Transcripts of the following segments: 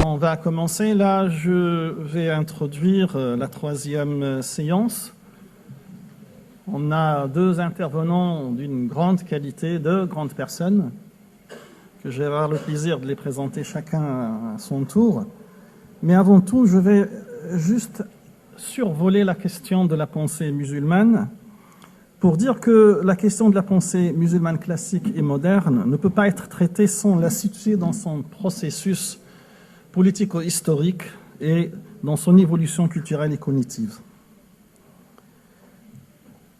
On va commencer. Là, je vais introduire la troisième séance. On a deux intervenants d'une grande qualité, deux grandes personnes, que je vais avoir le plaisir de les présenter chacun à son tour. Mais avant tout, je vais juste survoler la question de la pensée musulmane pour dire que la question de la pensée musulmane classique et moderne ne peut pas être traitée sans la situer dans son processus politico-historique et dans son évolution culturelle et cognitive.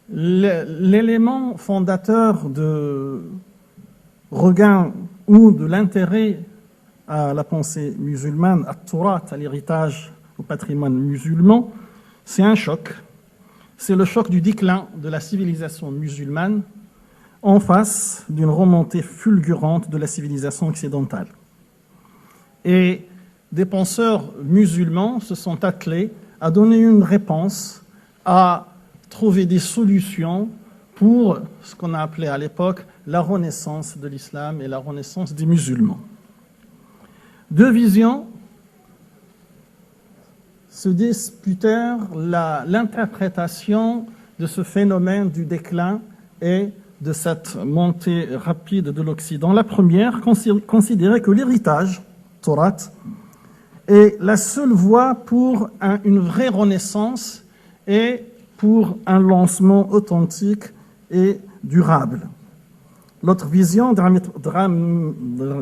L'élément fondateur de regain ou de l'intérêt à la pensée musulmane, à Turat, à l'héritage, au patrimoine musulman, c'est un choc. C'est le choc du déclin de la civilisation musulmane en face d'une remontée fulgurante de la civilisation occidentale. Et des penseurs musulmans se sont attelés à donner une réponse, à trouver des solutions pour ce qu'on a appelé à l'époque la renaissance de l'islam et la renaissance des musulmans. Deux visions se disputèrent l'interprétation de ce phénomène du déclin et de cette montée rapide de l'Occident. La première considérait que l'héritage, Torah, est la seule voie pour une vraie renaissance et pour un lancement authentique et durable. L'autre vision,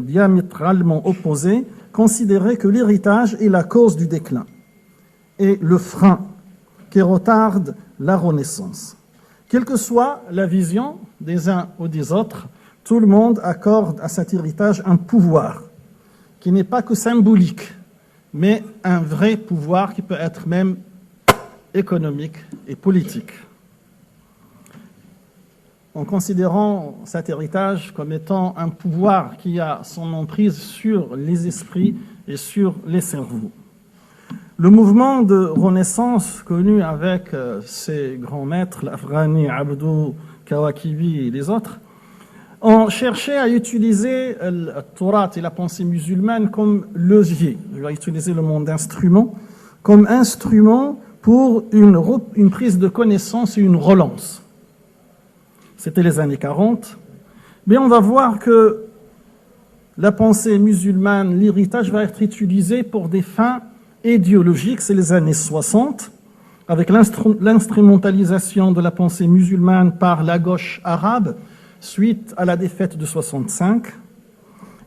diamétralement opposée, considérait que l'héritage est la cause du déclin et le frein qui retarde la renaissance. Quelle que soit la vision des uns ou des autres, tout le monde accorde à cet héritage un pouvoir qui n'est pas que symbolique, mais un vrai pouvoir qui peut être même économique et politique. En considérant cet héritage comme étant un pouvoir qui a son emprise sur les esprits et sur les cerveaux. Le mouvement de renaissance connu avec ses grands maîtres, l'Afghani, Abdou, Kawakibi et les autres, ont cherché à utiliser le Torah et la pensée musulmane comme levier. Je vais utiliser le mot d'instrument, comme instrument pour une prise de connaissance et une relance. C'était les années 40. Mais on va voir que la pensée musulmane, l'héritage va être utilisé pour des fins idéologiques. C'est les années 60, avec l'instrumentalisation de la pensée musulmane par la gauche arabe, suite à la défaite de 65.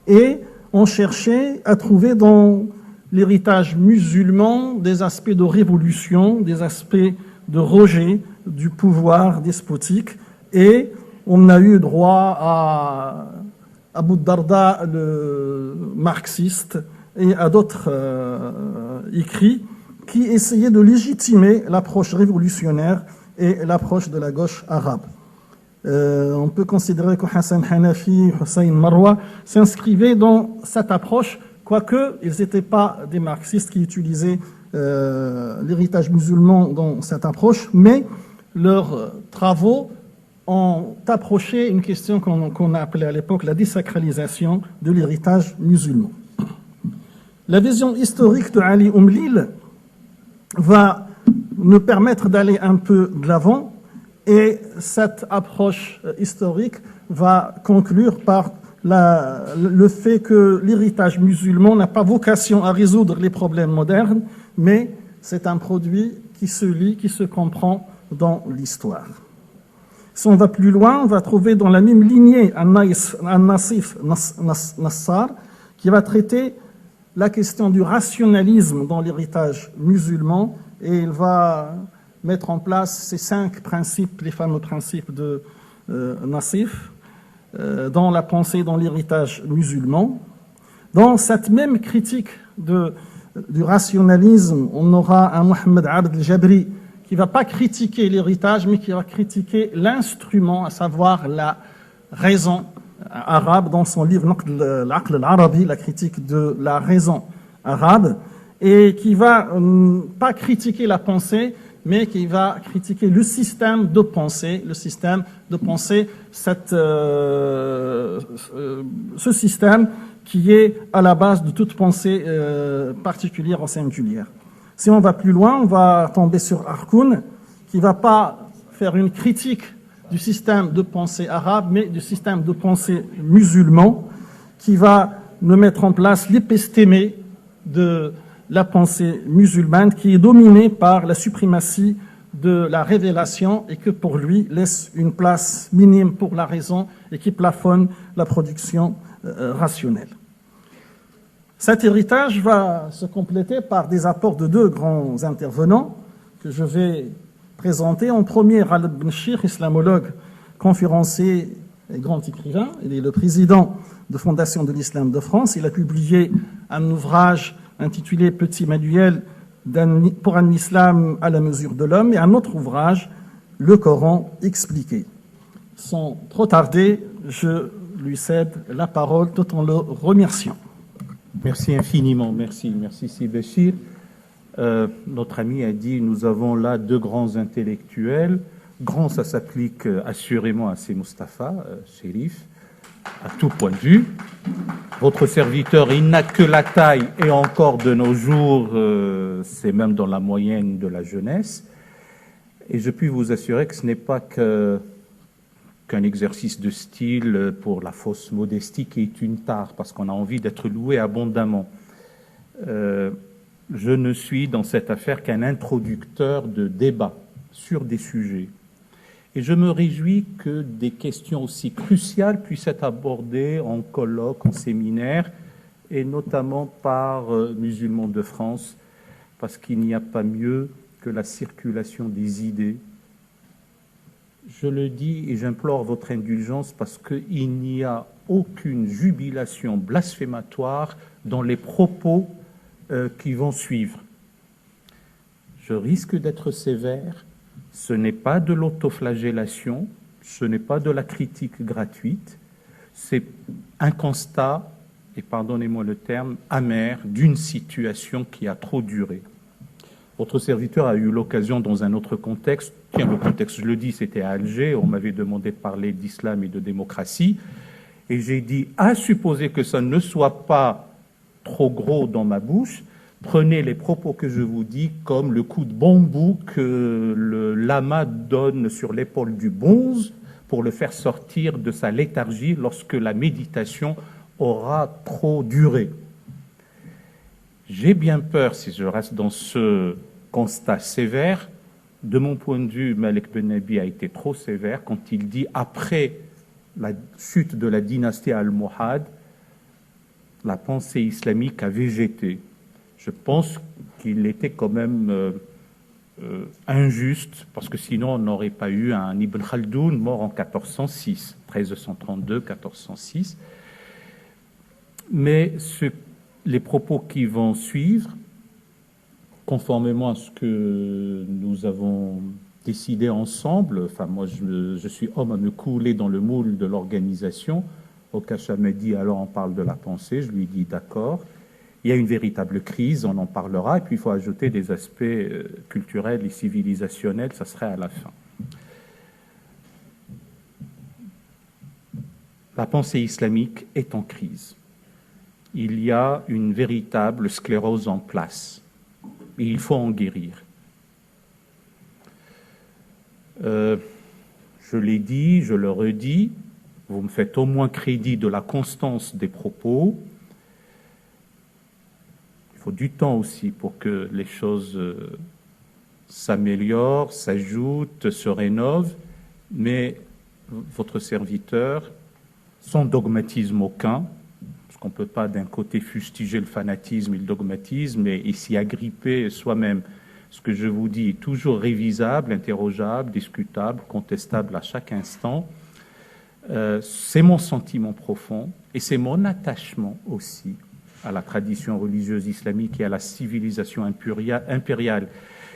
Et on cherchait à trouver dans l'héritage musulman des aspects de révolution, des aspects de rejet du pouvoir despotique. Et on a eu droit à Abu Darda, le marxiste, et à d'autres écrits qui essayaient de légitimer l'approche révolutionnaire et l'approche de la gauche arabe. On peut considérer que Hassan Hanafi, Hussein Marwa s'inscrivaient dans cette approche, quoique ils n'étaient pas des marxistes qui utilisaient l'héritage musulman dans cette approche, mais leurs travaux ont approché une question qu'on a appelée à l'époque la désacralisation de l'héritage musulman. La vision historique de Ali Oumlil va nous permettre d'aller un peu de l'avant et cette approche historique va conclure par le fait que l'héritage musulman n'a pas vocation à résoudre les problèmes modernes, mais c'est un produit qui se lit, qui se comprend dans l'histoire. Si on va plus loin, on va trouver dans la même lignée un Nassif Nassar qui va traiter la question du rationalisme dans l'héritage musulman et il va mettre en place ces 5 principes, les fameux principes de Nassif, dans la pensée, dans l'héritage musulman. Dans cette même critique du rationalisme, on aura un Mohammed Abd al-Jabri qui ne va pas critiquer l'héritage, mais qui va critiquer l'instrument, à savoir la raison arabe, dans son livre L'Aql al-Arabi, la critique de la raison arabe, et qui va pas critiquer la pensée, mais qui va critiquer le système de pensée, ce système qui est à la base de toute pensée particulière ou singulière. Si on va plus loin, on va tomber sur Harkoun, qui ne va pas faire une critique du système de pensée arabe, mais du système de pensée musulman, qui va nous mettre en place l'épistémé de la pensée musulmane, qui est dominée par la suprématie de la révélation et que pour lui laisse une place minime pour la raison et qui plafonne la production rationnelle. Cet héritage va se compléter par des apports de deux grands intervenants que je vais présenter. En premier, Ghalib Benchir, islamologue, conférencier et grand écrivain. Il est le président de Fondation de l'Islam de France. Il a publié un ouvrage intitulé Petit manuel pour un islam à la mesure de l'homme et un autre ouvrage, Le Coran expliqué. Sans trop tarder, je lui cède la parole tout en le remerciant. Merci infiniment, merci Sidi Béchir. Notre ami a dit, nous avons là deux grands intellectuels. Grand, ça s'applique assurément à ces Mustapha, Chérif, à tout point de vue. Votre serviteur, il n'a que la taille, et encore de nos jours, c'est même dans la moyenne de la jeunesse. Et je puis vous assurer que ce n'est pas qu'un exercice de style pour la fausse modestie qui est une tare, parce qu'on a envie d'être loué abondamment. Je ne suis dans cette affaire qu'un introducteur de débat sur des sujets. Et je me réjouis que des questions aussi cruciales puissent être abordées en colloque, en séminaire, et notamment par Musulmans de France, parce qu'il n'y a pas mieux que la circulation des idées. Je le dis et j'implore votre indulgence parce qu'il n'y a aucune jubilation blasphématoire dans les propos qui vont suivre. Je risque d'être sévère. Ce n'est pas de l'autoflagellation, ce n'est pas de la critique gratuite, c'est un constat, et pardonnez-moi le terme, amer d'une situation qui a trop duré. Votre serviteur a eu l'occasion dans un autre contexte, tiens, le contexte, je le dis, c'était à Alger, on m'avait demandé de parler d'islam et de démocratie, et j'ai dit, à supposer que ça ne soit pas trop gros dans ma bouche, prenez les propos que je vous dis comme le coup de bambou que le lama donne sur l'épaule du bonze pour le faire sortir de sa léthargie lorsque la méditation aura trop duré. J'ai bien peur, si je reste dans ce constat sévère, de mon point de vue, Malik Ben Nabi a été trop sévère quand il dit, après la chute de la dynastie almohade, la pensée islamique a végété. Je pense qu'il était quand même injuste, parce que sinon on n'aurait pas eu un Ibn Khaldoun mort en 1406, 1332-1406. Mais les propos qui vont suivre, conformément à ce que nous avons décidé ensemble, enfin moi je suis homme à me couler dans le moule de l'organisation, Okacha m'a dit alors on parle de la pensée, je lui dis d'accord. Il y a une véritable crise, on en parlera, et puis il faut ajouter des aspects culturels et civilisationnels, ça serait à la fin. La pensée islamique est en crise. Il y a une véritable sclérose en place, et il faut en guérir. Je l'ai dit, je le redis, vous me faites au moins crédit de la constance des propos. Il faut du temps aussi pour que les choses s'améliorent, s'ajoutent, se rénovent, mais votre serviteur, sans dogmatisme aucun, parce qu'on ne peut pas d'un côté fustiger le fanatisme et le dogmatisme et s'y agripper soi-même. Ce que je vous dis est toujours révisable, interrogeable, discutable, contestable à chaque instant. C'est mon sentiment profond et c'est mon attachement aussi à la tradition religieuse islamique et à la civilisation impériale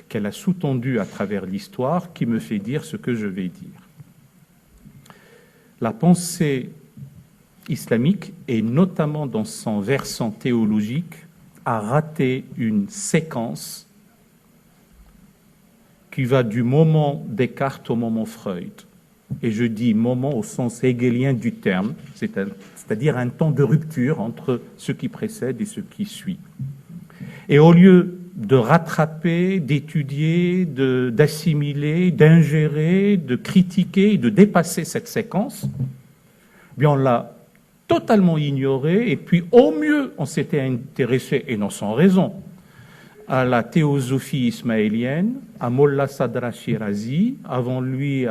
qu'elle a sous-tendue à travers l'histoire qui me fait dire ce que je vais dire. La pensée islamique, et notamment dans son versant théologique, a raté une séquence qui va du moment Descartes au moment Freud. Et je dis moment au sens hegelien du terme, c'est-à-dire un temps de rupture entre ce qui précède et ce qui suit. Et au lieu de rattraper, d'étudier, d'assimiler, d'ingérer, de critiquer, de dépasser cette séquence, bien on l'a totalement ignorée, et puis au mieux on s'était intéressé, et non sans raison, à la théosophie ismaélienne, à Mollah Sadra Shirazi, avant lui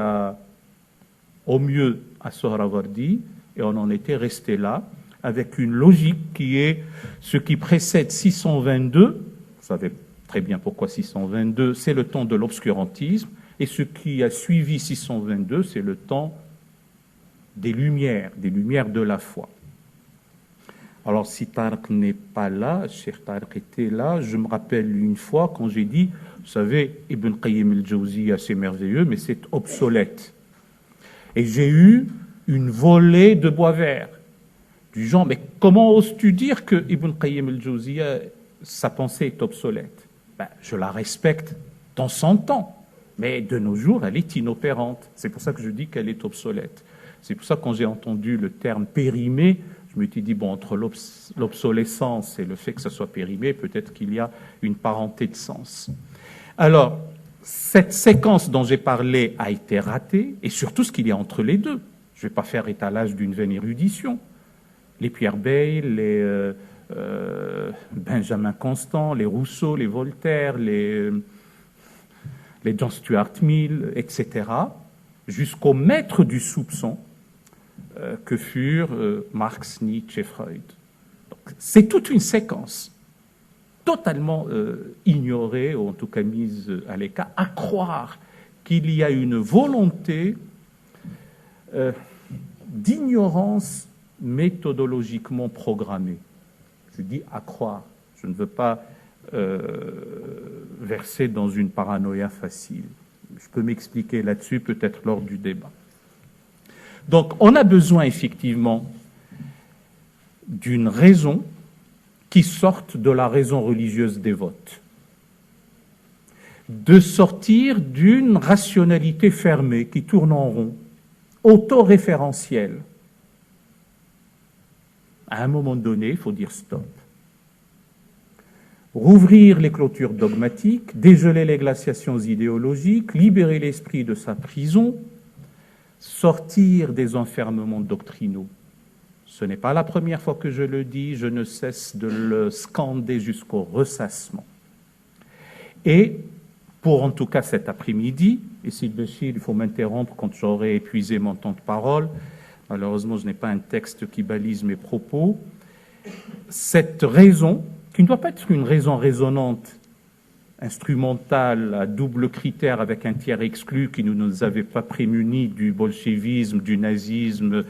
au mieux à Sohrawardi, et on en était resté là, avec une logique qui est ce qui précède 622, vous savez très bien pourquoi 622, c'est le temps de l'obscurantisme, et ce qui a suivi 622, c'est le temps des lumières de la foi. Alors si Tariq n'est pas là, Cheikh Tariq était là, je me rappelle une fois quand j'ai dit, vous savez, Ibn Qayyim al-Jawziyya c'est merveilleux, mais c'est obsolète. Et j'ai eu une volée de bois vert, du genre, mais comment oses-tu dire que Ibn Qayyim al-Jawziyya, sa pensée est obsolète? Je la respecte dans son temps, mais de nos jours, elle est inopérante. C'est pour ça que je dis qu'elle est obsolète. C'est pour ça que quand j'ai entendu le terme périmé, je me suis dit, bon, entre l'obsolescence et le fait que ça soit périmé, peut-être qu'il y a une parenté de sens. Alors, cette séquence dont j'ai parlé a été ratée, et surtout ce qu'il y a entre les deux. Je ne vais pas faire étalage d'une vaine érudition. Les Pierre Bayle, les Benjamin Constant, les Rousseau, les Voltaire, les John Stuart Mill, etc., jusqu'au maître du soupçon que furent Marx, Nietzsche et Freud. C'est toute une séquence totalement ignorée, ou en tout cas mise à l'écart, à croire qu'il y a une volonté d'ignorance méthodologiquement programmée. Je dis à croire, je ne veux pas verser dans une paranoïa facile. Je peux m'expliquer là-dessus peut-être lors du débat. Donc on a besoin effectivement d'une raison qui sorte de la raison religieuse dévote, de sortir d'une rationalité fermée qui tourne en rond, autoréférentielle. À un moment donné, il faut dire stop. Rouvrir les clôtures dogmatiques, dégeler les glaciations idéologiques, libérer l'esprit de sa prison, sortir des enfermements doctrinaux. Ce n'est pas la première fois que je le dis, je ne cesse de le scander jusqu'au ressassement. Et pour en tout cas cet après-midi, et Sid Béchir, il faut m'interrompre quand j'aurai épuisé mon temps de parole, malheureusement je n'ai pas un texte qui balise mes propos, cette raison, qui ne doit pas être une raison résonante, instrumentale, à double critère avec un tiers exclu qui ne nous avait pas prémunis du bolchevisme, du nazisme,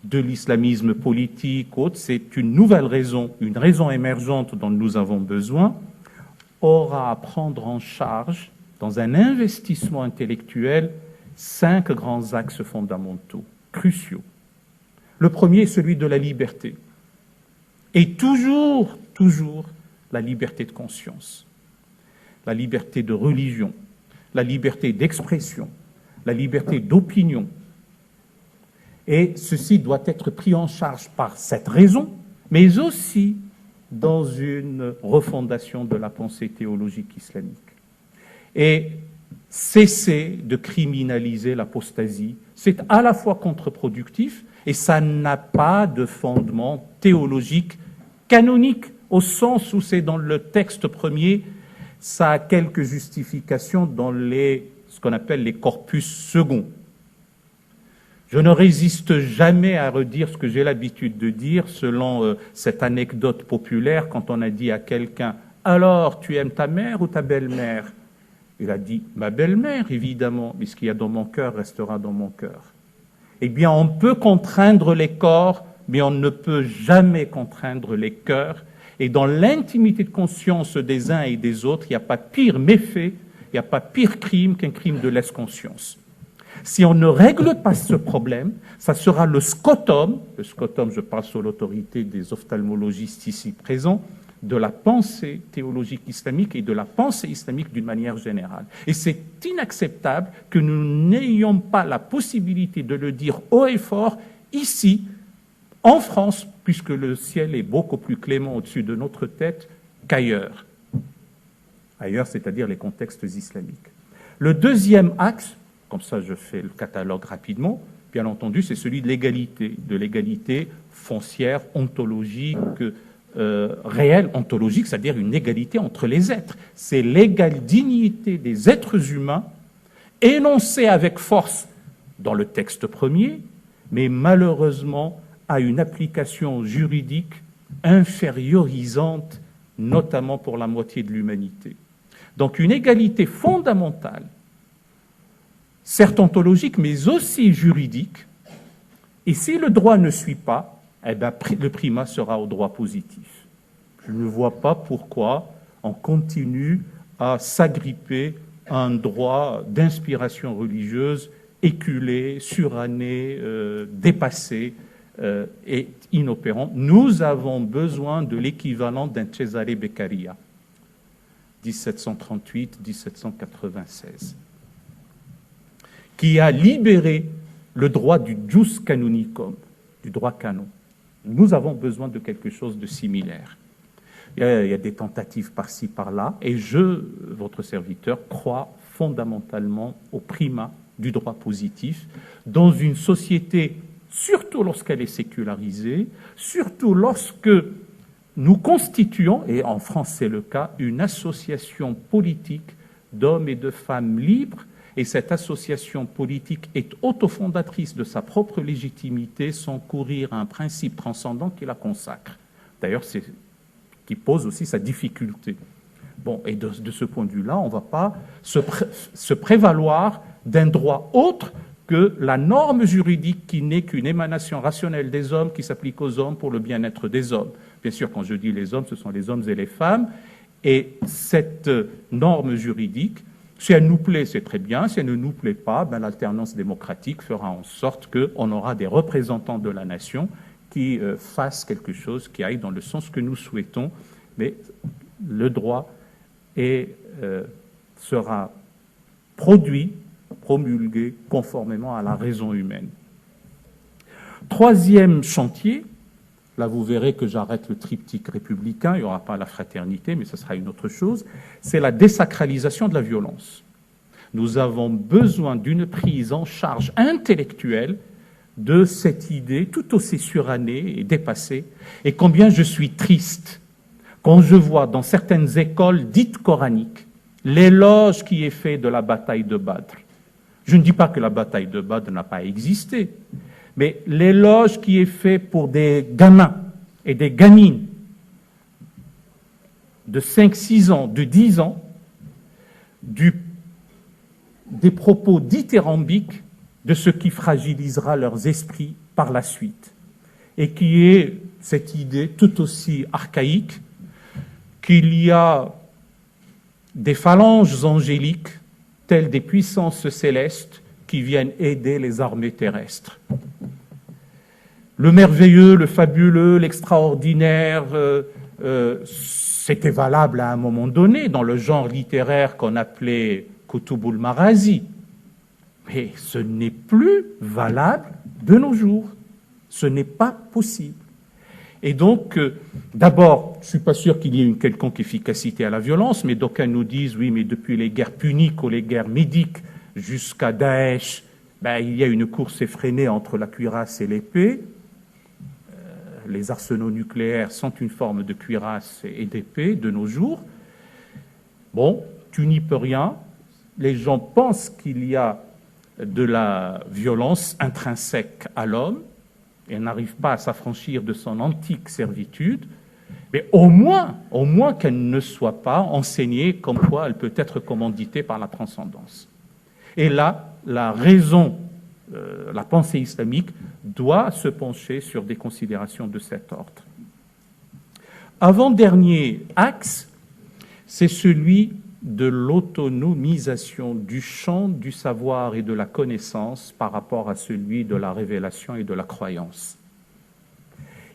de l'islamisme politique, autre, c'est une nouvelle raison, une raison émergente dont nous avons besoin, aura à prendre en charge, dans un investissement intellectuel, 5 grands axes fondamentaux, cruciaux. Le premier est celui de la liberté. Et toujours, la liberté de conscience, la liberté de religion, la liberté d'expression, la liberté d'opinion. Et ceci doit être pris en charge par cette raison, mais aussi dans une refondation de la pensée théologique islamique. Et cesser de criminaliser l'apostasie, c'est à la fois contre-productif et ça n'a pas de fondement théologique canonique, au sens où c'est dans le texte premier, ça a quelques justifications dans ce qu'on appelle les corpus seconds. Je ne résiste jamais à redire ce que j'ai l'habitude de dire selon cette anecdote populaire quand on a dit à quelqu'un « Alors, tu aimes ta mère ou ta belle-mère » Il a dit « Ma belle-mère, évidemment, mais ce qu'il y a dans mon cœur restera dans mon cœur. » Eh bien, on peut contraindre les corps, mais on ne peut jamais contraindre les cœurs. Et dans l'intimité de conscience des uns et des autres, il n'y a pas pire méfait, il n'y a pas pire crime qu'un crime de lèse-conscience. Si on ne règle pas ce problème, ça sera le scotum, je parle sous l'autorité des ophtalmologistes ici présents, de la pensée théologique islamique et de la pensée islamique d'une manière générale. Et c'est inacceptable que nous n'ayons pas la possibilité de le dire haut et fort ici, en France, puisque le ciel est beaucoup plus clément au-dessus de notre tête qu'ailleurs. Ailleurs, c'est-à-dire les contextes islamiques. Le deuxième axe, comme ça je fais le catalogue rapidement, bien entendu, c'est celui de l'égalité foncière, ontologique, réelle, ontologique, c'est-à-dire une égalité entre les êtres. C'est l'égale dignité des êtres humains, énoncée avec force dans le texte premier, mais malheureusement à une application juridique infériorisante, notamment pour la moitié de l'humanité. Donc une égalité fondamentale, certes ontologique, mais aussi juridique, et si le droit ne suit pas, eh bien, le primat sera au droit positif. Je ne vois pas pourquoi on continue à s'agripper à un droit d'inspiration religieuse éculé, suranné, dépassé et inopérant. Nous avons besoin de l'équivalent d'un Cesare Beccaria, 1738-1796, qui a libéré le droit du jus canonicum, du droit canon. Nous avons besoin de quelque chose de similaire. Il y a des tentatives par-ci, par-là, et votre serviteur, croit fondamentalement au primat du droit positif dans une société, surtout lorsqu'elle est sécularisée, surtout lorsque nous constituons, et en France c'est le cas, une association politique d'hommes et de femmes libres, et cette association politique est autofondatrice de sa propre légitimité sans courir à un principe transcendant qui la consacre. D'ailleurs, c'est qui pose aussi sa difficulté. Bon, et de ce point de vue-là, on ne va pas se prévaloir d'un droit autre que la norme juridique qui n'est qu'une émanation rationnelle des hommes qui s'applique aux hommes pour le bien-être des hommes. Bien sûr, quand je dis les hommes, ce sont les hommes et les femmes, et cette norme juridique, si elle nous plaît, c'est très bien. Si elle ne nous plaît pas, ben, l'alternance démocratique fera en sorte qu'on aura des représentants de la nation qui fassent quelque chose qui aille dans le sens que nous souhaitons. Mais le droit sera produit, promulgué conformément à la raison humaine. Troisième chantier, là vous verrez que j'arrête le triptyque républicain, il n'y aura pas la fraternité, mais ce sera une autre chose, c'est la désacralisation de la violence. Nous avons besoin d'une prise en charge intellectuelle de cette idée tout aussi surannée et dépassée, et combien je suis triste quand je vois dans certaines écoles dites coraniques l'éloge qui est fait de la bataille de Badr. Je ne dis pas que la bataille de Badr n'a pas existé, mais l'éloge qui est fait pour des gamins et des gamines de 5, 6 ans, de 10 ans, des propos dithyrambiques de ce qui fragilisera leurs esprits par la suite, et qui est cette idée tout aussi archaïque qu'il y a des phalanges angéliques telles des puissances célestes qui viennent aider les armées terrestres. Le merveilleux, le fabuleux, l'extraordinaire, c'était valable à un moment donné dans le genre littéraire qu'on appelait Kutubul Marazi. Mais ce n'est plus valable de nos jours. Ce n'est pas possible. Et donc, d'abord, je ne suis pas sûr qu'il y ait une quelconque efficacité à la violence, mais d'aucuns nous disent, oui, mais depuis les guerres puniques ou les guerres médiques jusqu'à Daesh, ben, il y a une course effrénée entre la cuirasse et l'épée. Les arsenaux nucléaires sont une forme de cuirasse et d'épée de nos jours. Bon, tu n'y peux rien. Les gens pensent qu'il y a de la violence intrinsèque à l'homme, et n'arrive pas à s'affranchir de son antique servitude, mais au moins qu'elle ne soit pas enseignée comme quoi elle peut être commanditée par la transcendance. Et là, la raison, la pensée islamique doit se pencher sur des considérations de cet ordre. Avant-dernier axe, c'est celui de l'autonomisation du champ du savoir et de la connaissance par rapport à celui de la révélation et de la croyance.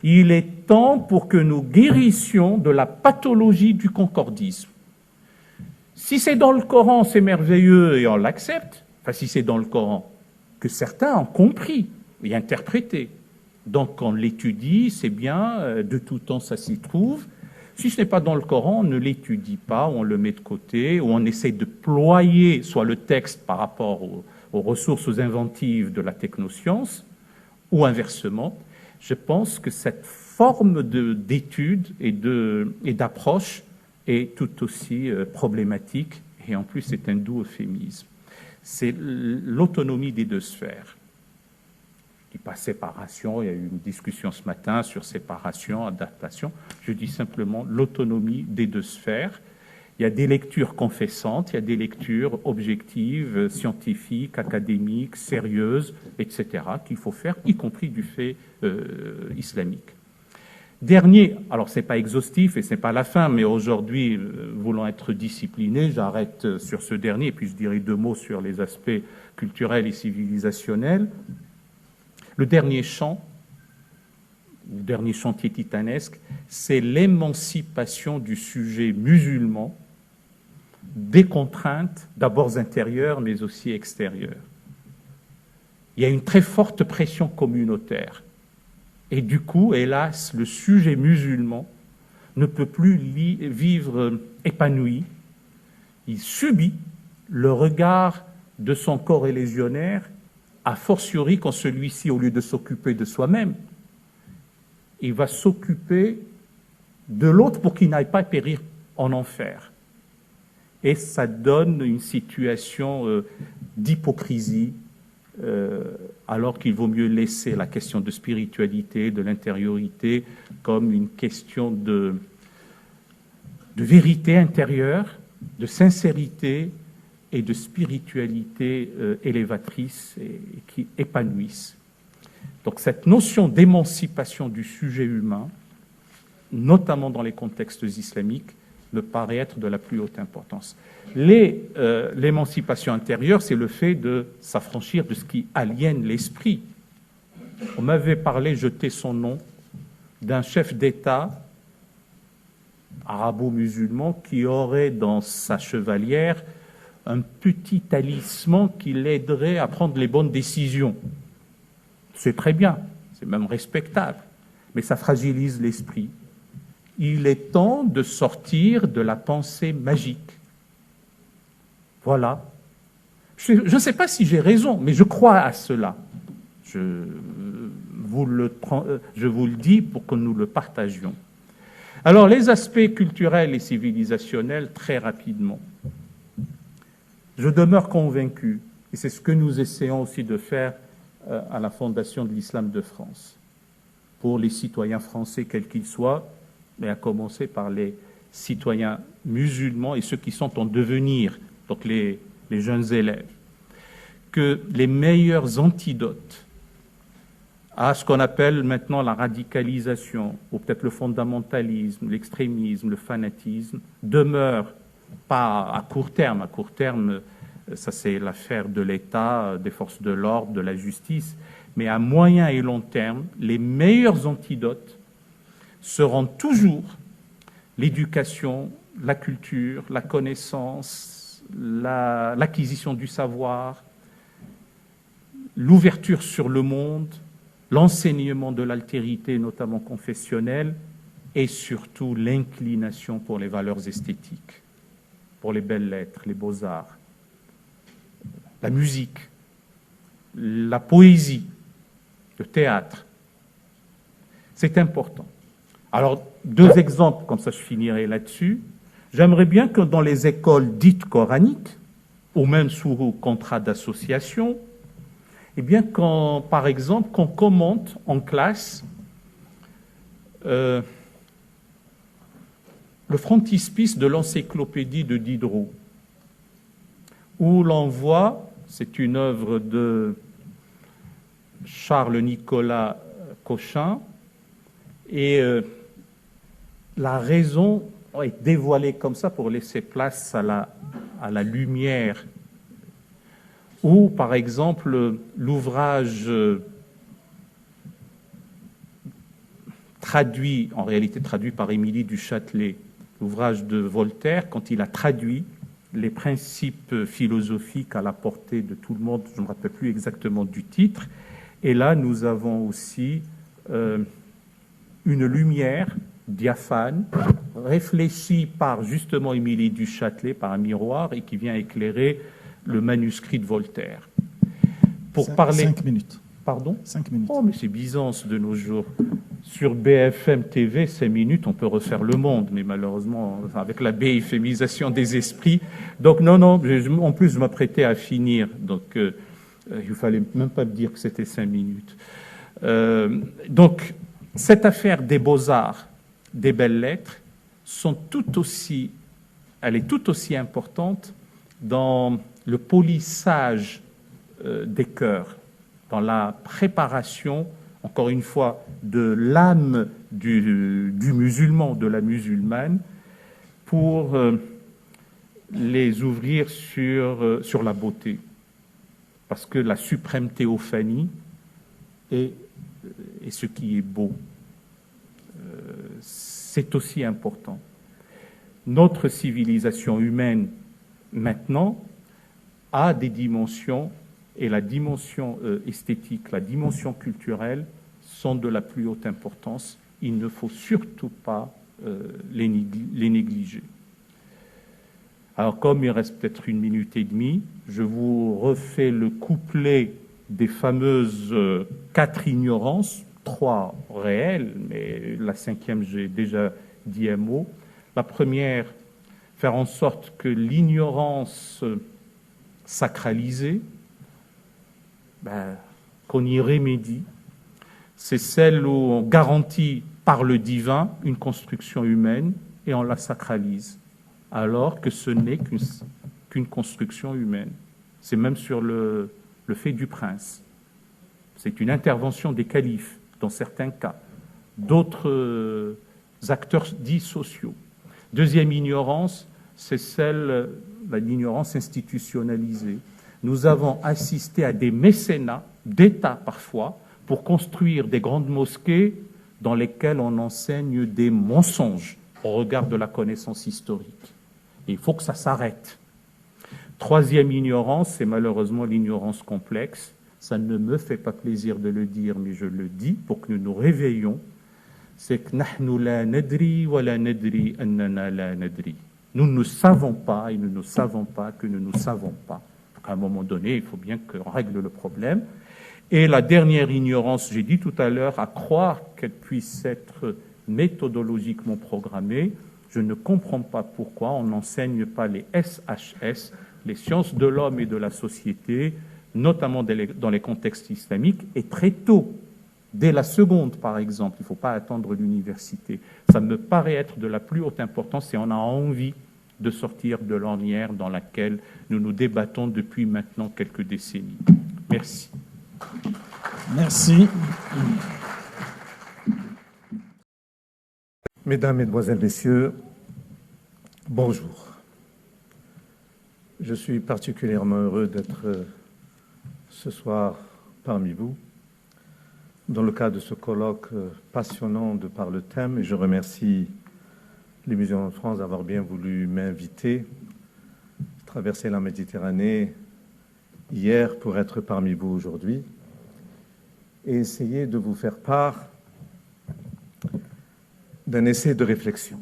Il est temps pour que nous guérissions de la pathologie du concordisme. Si c'est dans le Coran, c'est merveilleux et on l'accepte. Enfin, si c'est dans le Coran, que certains ont compris et interprété. Donc, on l'étudie, c'est bien, de tout temps ça s'y trouve. Si ce n'est pas dans le Coran, on ne l'étudie pas, on le met de côté, ou on essaie de ployer soit le texte par rapport aux ressources inventives de la technoscience, ou inversement. Je pense que cette forme d'étude et d'approche est tout aussi problématique, et en plus c'est un doux euphémisme. C'est l'autonomie des deux sphères. Je ne dis pas séparation, il y a eu une discussion ce matin sur séparation, adaptation. Je dis simplement l'autonomie des deux sphères. Il y a des lectures confessantes, il y a des lectures objectives, scientifiques, académiques, sérieuses, etc., qu'il faut faire, y compris du fait islamique. Dernier, alors ce n'est pas exhaustif et ce n'est pas la fin, mais aujourd'hui, voulant être discipliné, j'arrête sur ce dernier, et puis je dirai 2 mots sur les aspects culturels et civilisationnels. Le dernier champ, le dernier chantier titanesque, c'est l'émancipation du sujet musulman des contraintes, d'abord intérieures, mais aussi extérieures. Il y a une très forte pression communautaire. Et du coup, hélas, le sujet musulman ne peut plus vivre épanoui. Il subit le regard de son corps légionnaire, a fortiori quand celui-ci, au lieu de s'occuper de soi-même, il va s'occuper de l'autre pour qu'il n'aille pas périr en enfer. Et ça donne une situation d'hypocrisie, alors qu'il vaut mieux laisser la question de spiritualité, de l'intériorité, comme une question de vérité intérieure, de sincérité et de spiritualité élévatrice et qui épanouissent. Donc cette notion d'émancipation du sujet humain, notamment dans les contextes islamiques, me paraît être de la plus haute importance. L'émancipation intérieure, c'est le fait de s'affranchir de ce qui aliène l'esprit. On m'avait parlé, jeté son nom, d'un chef d'État arabo-musulman qui aurait dans sa chevalière un petit talisman qui l'aiderait à prendre les bonnes décisions. C'est très bien, c'est même respectable, mais ça fragilise l'esprit. Il est temps de sortir de la pensée magique. Voilà. Je ne sais pas si j'ai raison, mais je crois à cela. Je vous le dis pour que nous le partagions. Alors, les aspects culturels et civilisationnels, très rapidement. Je demeure convaincu, et c'est ce que nous essayons aussi de faire à la Fondation de l'Islam de France, pour les citoyens français, quels qu'ils soient, mais à commencer par les citoyens musulmans et ceux qui sont en devenir, donc les jeunes élèves, que les meilleurs antidotes à ce qu'on appelle maintenant la radicalisation, ou peut-être le fondamentalisme, l'extrémisme, le fanatisme, demeurent pas à court terme. À court terme, ça c'est l'affaire de l'État, des forces de l'ordre, de la justice, mais à moyen et long terme, les meilleurs antidotes seront toujours l'éducation, la culture, la connaissance, l'acquisition du savoir, l'ouverture sur le monde, l'enseignement de l'altérité, notamment confessionnelle, et surtout l'inclination pour les valeurs esthétiques, pour les belles lettres, les beaux-arts, la musique, la poésie, le théâtre. C'est important. Alors, 2 exemples, comme ça je finirai là-dessus. J'aimerais bien que dans les écoles dites coraniques, ou même sous contrat d'association, eh bien, par exemple, qu'on commente en classe le frontispice de l'encyclopédie de Diderot, où l'on voit, c'est une œuvre de Charles-Nicolas Cochin, et la raison est dévoilée comme ça pour laisser place à la lumière. Ou, par exemple, l'ouvrage en réalité traduit par Émilie du Châtelet, l'ouvrage de Voltaire, quand il a traduit les principes philosophiques à la portée de tout le monde, je ne me rappelle plus exactement du titre. Et là, nous avons aussi une lumière diaphane, réfléchie par justement Émilie du Châtelet, par un miroir, et qui vient éclairer le manuscrit de Voltaire. Pour parler... 5 minutes. Pardon ? 5 minutes. Oh, mais c'est Byzance de nos jours. Sur BFM TV, 5 minutes, on peut refaire le monde, mais malheureusement, avec la bééphémisation des esprits. Donc non, en plus, je m'apprêtais à finir, donc il ne fallait même pas me dire que c'était 5 minutes. Donc, cette affaire des beaux-arts, des belles-lettres, elle est tout aussi importante dans le polissage des cœurs, dans la préparation, encore une fois, de l'âme du musulman, de la musulmane, pour les ouvrir sur la beauté. Parce que la suprême théophanie est ce qui est beau. C'est aussi important. Notre civilisation humaine, maintenant, a des dimensions, et la dimension esthétique, la dimension culturelle sont de la plus haute importance. Il ne faut surtout pas les négliger. Alors, comme il reste peut-être 1 minute et demie, je vous refais le couplet des fameuses 4 ignorances, 3 réelles, mais la 5e, j'ai déjà dit un mot. La première, faire en sorte que l'ignorance sacralisée, qu'on y remédie, c'est celle où on garantit par le divin une construction humaine et on la sacralise, alors que ce n'est qu'une construction humaine. C'est même sur le fait du prince. C'est une intervention des califes, dans certains cas, d'autres acteurs dits sociaux. Deuxième ignorance, c'est celle de l'ignorance institutionnalisée. Nous avons assisté à des mécénats d'État parfois pour construire des grandes mosquées dans lesquelles on enseigne des mensonges au regard de la connaissance historique. Et il faut que ça s'arrête. Troisième ignorance, c'est malheureusement l'ignorance complexe. Ça ne me fait pas plaisir de le dire, mais je le dis pour que nous nous réveillons. C'est que nahnu la nadri wa la nadri annana la nadri. Nous ne savons pas et nous ne savons pas que nous ne savons pas. À un moment donné, il faut bien qu'on règle le problème. Et la dernière ignorance, j'ai dit tout à l'heure, à croire qu'elle puisse être méthodologiquement programmée, je ne comprends pas pourquoi on n'enseigne pas les SHS, les sciences de l'homme et de la société, notamment dans les contextes islamiques, et très tôt, dès la seconde par exemple, il ne faut pas attendre l'université. Ça me paraît être de la plus haute importance et on a envie de sortir de l'ornière dans laquelle nous nous débattons depuis maintenant quelques décennies. Merci. Merci. Mesdames, Mesdemoiselles, Messieurs, bonjour. Je suis particulièrement heureux d'être ce soir parmi vous dans le cadre de ce colloque passionnant de par le thème, et je remercie les Musulmans de France d'avoir bien voulu m'inviter, traverser la Méditerranée hier pour être parmi vous aujourd'hui et essayer de vous faire part d'un essai de réflexion.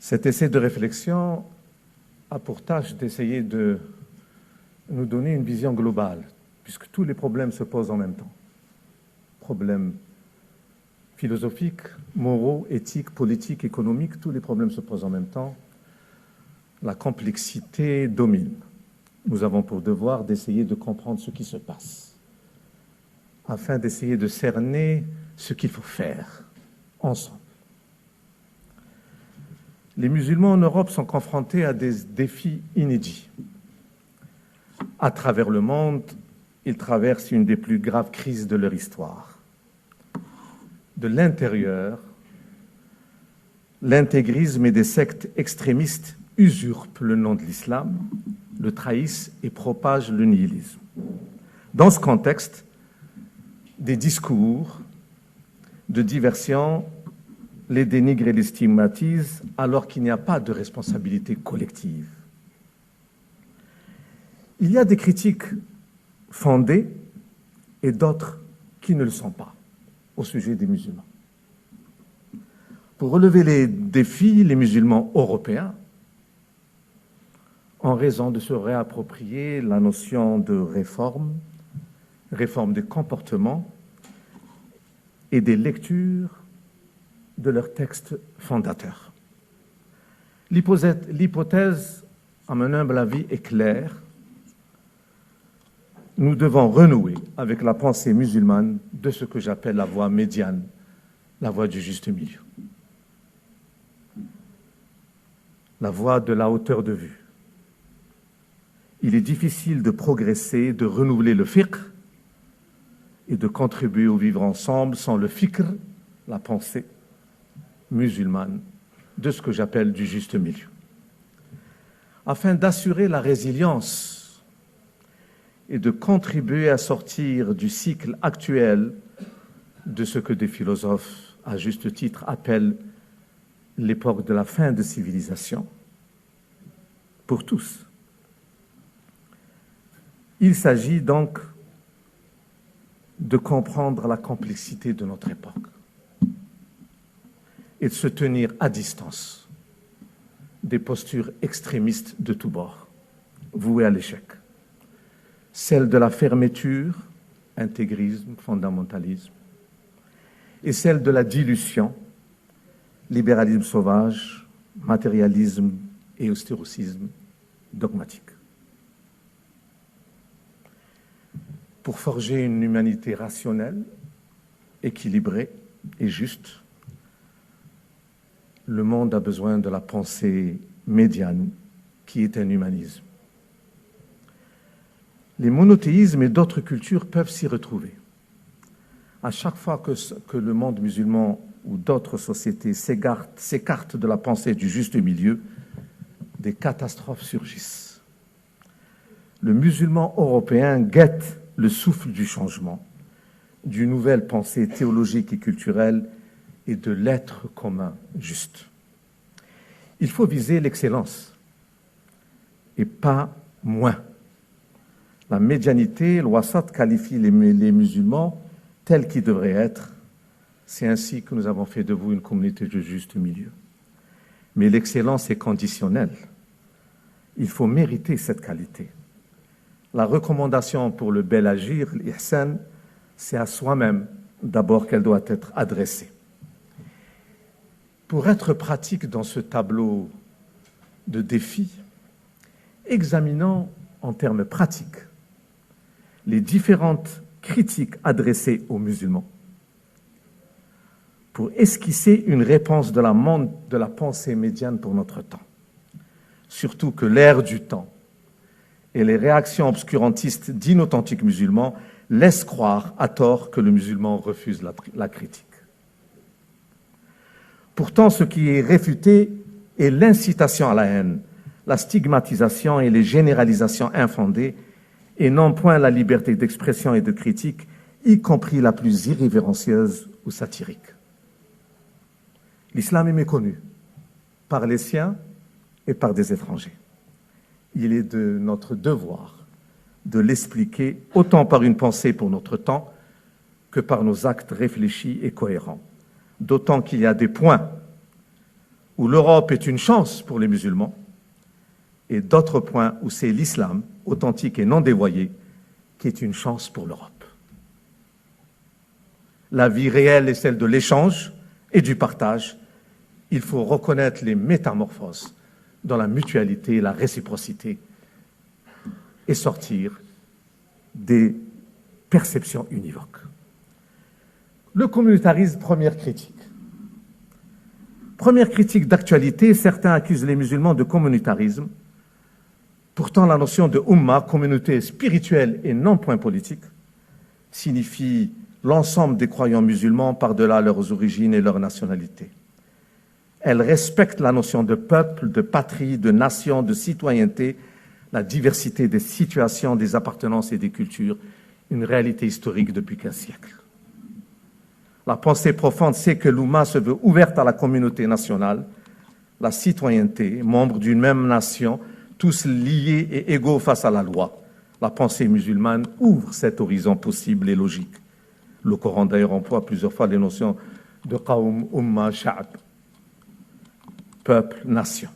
Cet essai de réflexion a pour tâche d'essayer de nous donner une vision globale, puisque tous les problèmes se posent en même temps. Problèmes philosophiques, moraux, éthiques, politiques, économiques, tous les problèmes se posent en même temps. La complexité domine. Nous avons pour devoir d'essayer de comprendre ce qui se passe, afin d'essayer de cerner ce qu'il faut faire ensemble. Les musulmans en Europe sont confrontés à des défis inédits. À travers le monde, ils traversent une des plus graves crises de leur histoire. De l'intérieur, l'intégrisme et des sectes extrémistes usurpent le nom de l'islam, le trahissent et propagent le nihilisme. Dans ce contexte, des discours de diversion les dénigrent et les stigmatisent alors qu'il n'y a pas de responsabilité collective. Il y a des critiques fondées et d'autres qui ne le sont pas au sujet des musulmans. Pour relever les défis, les musulmans européens ont raison de se réapproprier la notion de réforme des comportements et des lectures de leurs textes fondateurs. L'hypothèse, à mon humble avis, est claire. Nous devons renouer avec la pensée musulmane de ce que j'appelle la voie médiane, la voie du juste milieu. La voie de la hauteur de vue. Il est difficile de progresser, de renouveler le fiqh et de contribuer au vivre ensemble sans le fikr, la pensée musulmane, de ce que j'appelle du juste milieu. Afin d'assurer la résilience et de contribuer à sortir du cycle actuel de ce que des philosophes, à juste titre, appellent l'époque de la fin de civilisation, pour tous. Il s'agit donc de comprendre la complexité de notre époque et de se tenir à distance des postures extrémistes de tous bords, vouées à l'échec. Celle de la fermeture, intégrisme, fondamentalisme, et celle de la dilution, libéralisme sauvage, matérialisme et austéricisme dogmatique. Pour forger une humanité rationnelle, équilibrée et juste, le monde a besoin de la pensée médiane, qui est un humanisme. Les monothéismes et d'autres cultures peuvent s'y retrouver. À chaque fois que le monde musulman ou d'autres sociétés s'écartent de la pensée du juste milieu, des catastrophes surgissent. Le musulman européen guette le souffle du changement, d'une nouvelle pensée théologique et culturelle et de l'être commun juste. Il faut viser l'excellence et pas moins. La médianité, l'Ouassat qualifie les musulmans tels qu'ils devraient être. C'est ainsi que nous avons fait de vous une communauté de juste milieu. Mais l'excellence est conditionnelle. Il faut mériter cette qualité. La recommandation pour le bel agir, l'ihsan, c'est à soi-même d'abord qu'elle doit être adressée. Pour être pratique dans ce tableau de défis, examinons en termes pratiques les différentes critiques adressées aux musulmans pour esquisser une réponse de la pensée médiane pour notre temps. Surtout que l'ère du temps et les réactions obscurantistes d'inauthentiques musulmans laissent croire à tort que le musulman refuse la critique. Pourtant, ce qui est réfuté est l'incitation à la haine, la stigmatisation et les généralisations infondées, et non point la liberté d'expression et de critique, y compris la plus irrévérencieuse ou satirique. L'islam est méconnu par les siens et par des étrangers. Il est de notre devoir de l'expliquer autant par une pensée pour notre temps que par nos actes réfléchis et cohérents. D'autant qu'il y a des points où l'Europe est une chance pour les musulmans et d'autres points où c'est l'islam, authentique et non dévoyé, qui est une chance pour l'Europe. La vie réelle est celle de l'échange et du partage. Il faut reconnaître les métamorphoses dans la mutualité et la réciprocité et sortir des perceptions univoques. Le communautarisme, première critique. Première critique d'actualité, certains accusent les musulmans de communautarisme. Pourtant, la notion de Ummah, communauté spirituelle et non point politique, signifie l'ensemble des croyants musulmans par-delà leurs origines et leur nationalité. Elle respecte la notion de peuple, de patrie, de nation, de citoyenneté, la diversité des situations, des appartenances et des cultures, une réalité historique depuis 15 siècles. La pensée profonde sait que l'Oumma se veut ouverte à la communauté nationale, la citoyenneté, membres d'une même nation, tous liés et égaux face à la loi. La pensée musulmane ouvre cet horizon possible et logique. Le Coran d'ailleurs emploie plusieurs fois les notions de qawm, umma, sha'b, peuple, nation.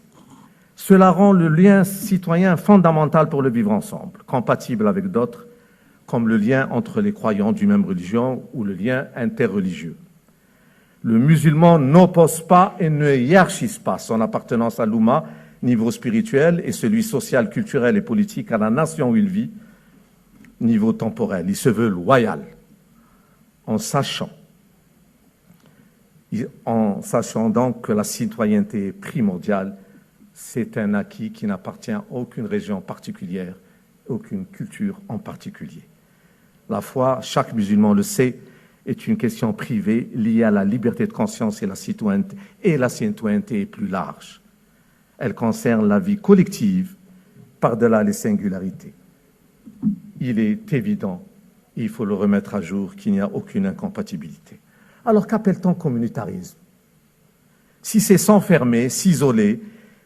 Cela rend le lien citoyen fondamental pour le vivre ensemble, compatible avec d'autres, comme le lien entre les croyants d'une même religion ou le lien interreligieux. Le musulman n'oppose pas et ne hiérarchise pas son appartenance à l'Oumma, niveau spirituel, et celui social, culturel et politique à la nation où il vit, niveau temporel. Il se veut loyal, en sachant donc que la citoyenneté est primordiale. C'est un acquis qui n'appartient à aucune région particulière, aucune culture en particulier. La foi, chaque musulman le sait, est une question privée liée à la liberté de conscience et la citoyenneté est plus large. Elle concerne la vie collective par-delà les singularités. Il est évident, il faut le remettre à jour, qu'il n'y a aucune incompatibilité. Alors qu'appelle-t-on communautarisme? Si c'est s'enfermer, s'isoler,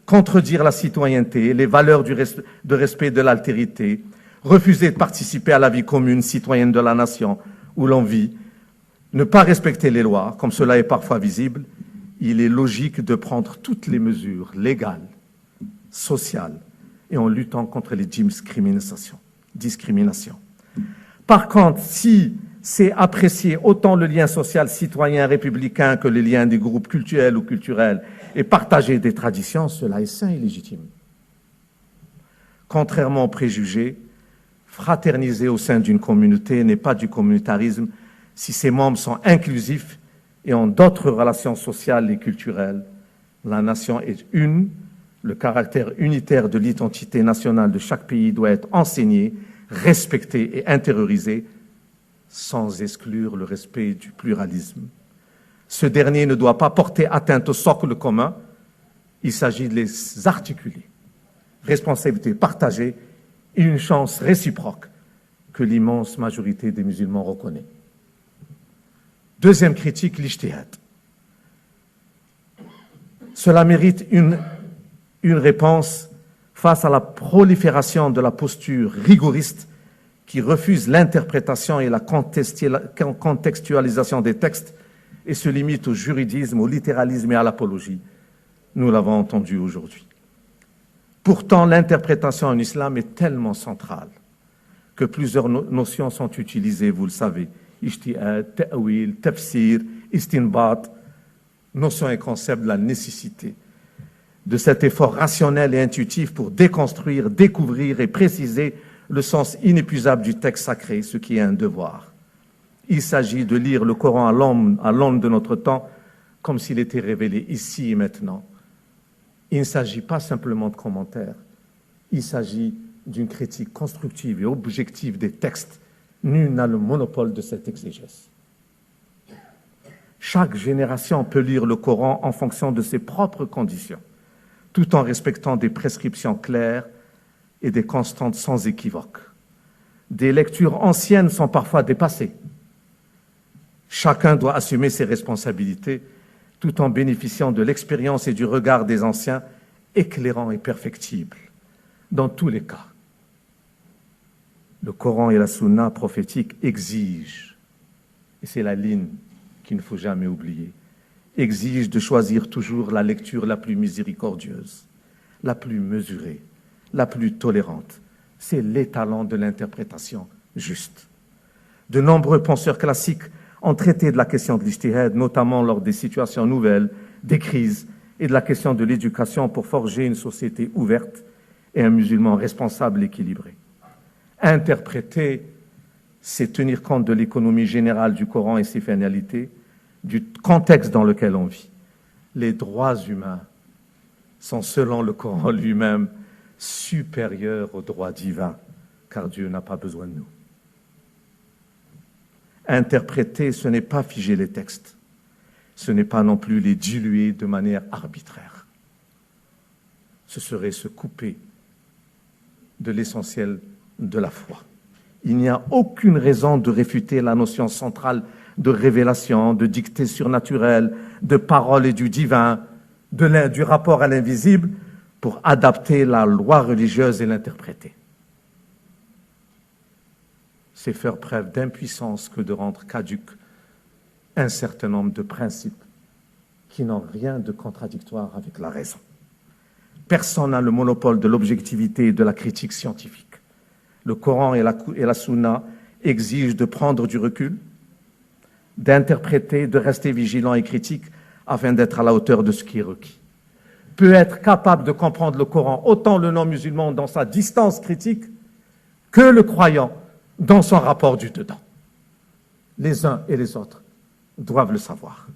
contredire la citoyenneté, les valeurs de respect de l'altérité, refuser de participer à la vie commune citoyenne de la nation où l'on vit, ne pas respecter les lois, comme cela est parfois visible, il est logique de prendre toutes les mesures légales, sociales, et en luttant contre les discriminations. Par contre, si c'est apprécier autant le lien social citoyen républicain que les liens des groupes culturels ou culturels et partager des traditions, cela est sain et légitime. Contrairement aux préjugés, fraterniser au sein d'une communauté n'est pas du communautarisme si ses membres sont inclusifs et ont d'autres relations sociales et culturelles. La nation est une, le caractère unitaire de l'identité nationale de chaque pays doit être enseigné, respecté et intériorisé, sans exclure le respect du pluralisme. Ce dernier ne doit pas porter atteinte au socle commun, il s'agit de les articuler. Responsabilité partagée et une chance réciproque que l'immense majorité des musulmans reconnaît. Deuxième critique, l'ijtihad. Cela mérite une réponse face à la prolifération de la posture rigoriste qui refuse l'interprétation et la contextualisation des textes et se limite au juridisme, au littéralisme et à l'apologie. Nous l'avons entendu aujourd'hui. Pourtant, l'interprétation en islam est tellement centrale que plusieurs notions sont utilisées, vous le savez. Ijtihad, ta'wil, tafsir, istinbat, notions et concepts de la nécessité de cet effort rationnel et intuitif pour déconstruire, découvrir et préciser le sens inépuisable du texte sacré, ce qui est un devoir. Il s'agit de lire le Coran à l'homme de notre temps comme s'il était révélé ici et maintenant. Il ne s'agit pas simplement de commentaires, il s'agit d'une critique constructive et objective des textes. Nul n'a le monopole de cette exégèse. Chaque génération peut lire le Coran en fonction de ses propres conditions, tout en respectant des prescriptions claires et des constantes sans équivoque. Des lectures anciennes sont parfois dépassées. Chacun doit assumer ses responsabilités tout en bénéficiant de l'expérience et du regard des anciens, éclairants et perfectibles. Dans tous les cas, le Coran et la Sunna prophétique exigent, et c'est la ligne qu'il ne faut jamais oublier, exigent de choisir toujours la lecture la plus miséricordieuse, la plus mesurée, la plus tolérante. C'est l'étalon de l'interprétation juste. De nombreux penseurs classiques ont traité de la question de l'ijtihad, notamment lors des situations nouvelles, des crises et de la question de l'éducation pour forger une société ouverte et un musulman responsable et équilibré. Interpréter, c'est tenir compte de l'économie générale du Coran et ses finalités, du contexte dans lequel on vit. Les droits humains sont, selon le Coran lui-même, supérieurs aux droits divins, car Dieu n'a pas besoin de nous. Interpréter, ce n'est pas figer les textes, ce n'est pas non plus les diluer de manière arbitraire. Ce serait se couper de l'essentiel de la foi. Il n'y a aucune raison de réfuter la notion centrale de révélation, de dictée surnaturelle, de parole et du divin, du rapport à l'invisible, pour adapter la loi religieuse et l'interpréter. C'est faire preuve d'impuissance que de rendre caduque un certain nombre de principes qui n'ont rien de contradictoire avec la raison. Personne n'a le monopole de l'objectivité et de la critique scientifique. Le Coran et la Sunna exigent de prendre du recul, d'interpréter, de rester vigilant et critique afin d'être à la hauteur de ce qui est requis. Peut être capable de comprendre le Coran autant le non-musulman dans sa distance critique que le croyant dans son rapport du dedans. Les uns et les autres doivent le savoir.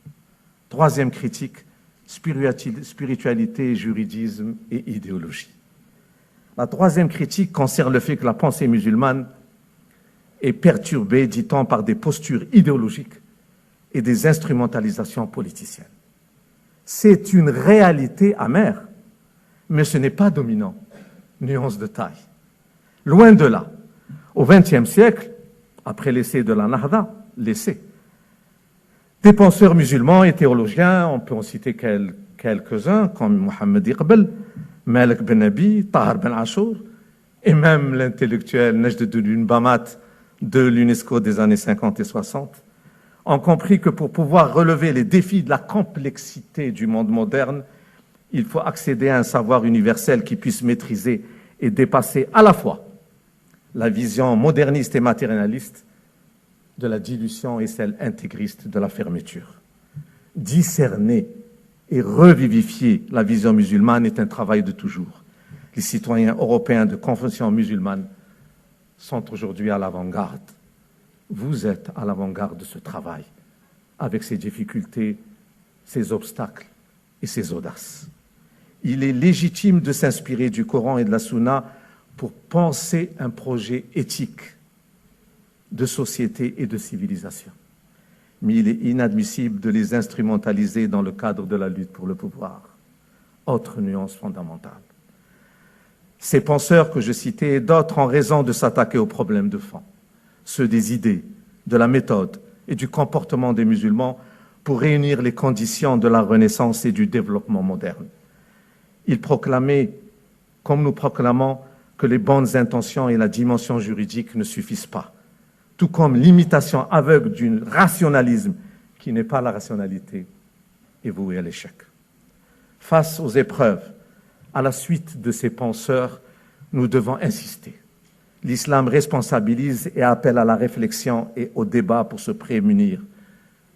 Troisième critique, spiritualité, juridisme et idéologie. La troisième critique concerne le fait que la pensée musulmane est perturbée, dit-on, par des postures idéologiques et des instrumentalisations politiciennes. C'est une réalité amère, mais ce n'est pas dominant. Nuance de taille. Loin de là. Au XXe siècle, après l'essai de la Nahda, des penseurs musulmans et théologiens, on peut en citer quelques-uns, comme Mohammed Iqbal, Malik Ben Nabi, Tahar Ben Ashur, et même l'intellectuel Najdeddin Bamat de l'UNESCO des années 50 et 60, ont compris que pour pouvoir relever les défis de la complexité du monde moderne, il faut accéder à un savoir universel qui puisse maîtriser et dépasser à la fois la vision moderniste et matérialiste de la dilution et celle intégriste de la fermeture. Discerner et revivifier la vision musulmane est un travail de toujours. Les citoyens européens de confession musulmane sont aujourd'hui à l'avant-garde. Vous êtes à l'avant-garde de ce travail, avec ses difficultés, ses obstacles et ses audaces. Il est légitime de s'inspirer du Coran et de la Sunna pour penser un projet éthique de société et de civilisation. Mais il est inadmissible de les instrumentaliser dans le cadre de la lutte pour le pouvoir. Autre nuance fondamentale. Ces penseurs que je citais et d'autres ont raison de s'attaquer aux problèmes de fond, ceux des idées, de la méthode et du comportement des musulmans pour réunir les conditions de la renaissance et du développement moderne. Ils proclamaient, comme nous proclamons, que les bonnes intentions et la dimension juridique ne suffisent pas, tout comme l'imitation aveugle d'un rationalisme qui n'est pas la rationalité est vouée à l'échec. Face aux épreuves, à la suite de ces penseurs, nous devons insister. L'islam responsabilise et appelle à la réflexion et au débat pour se prémunir.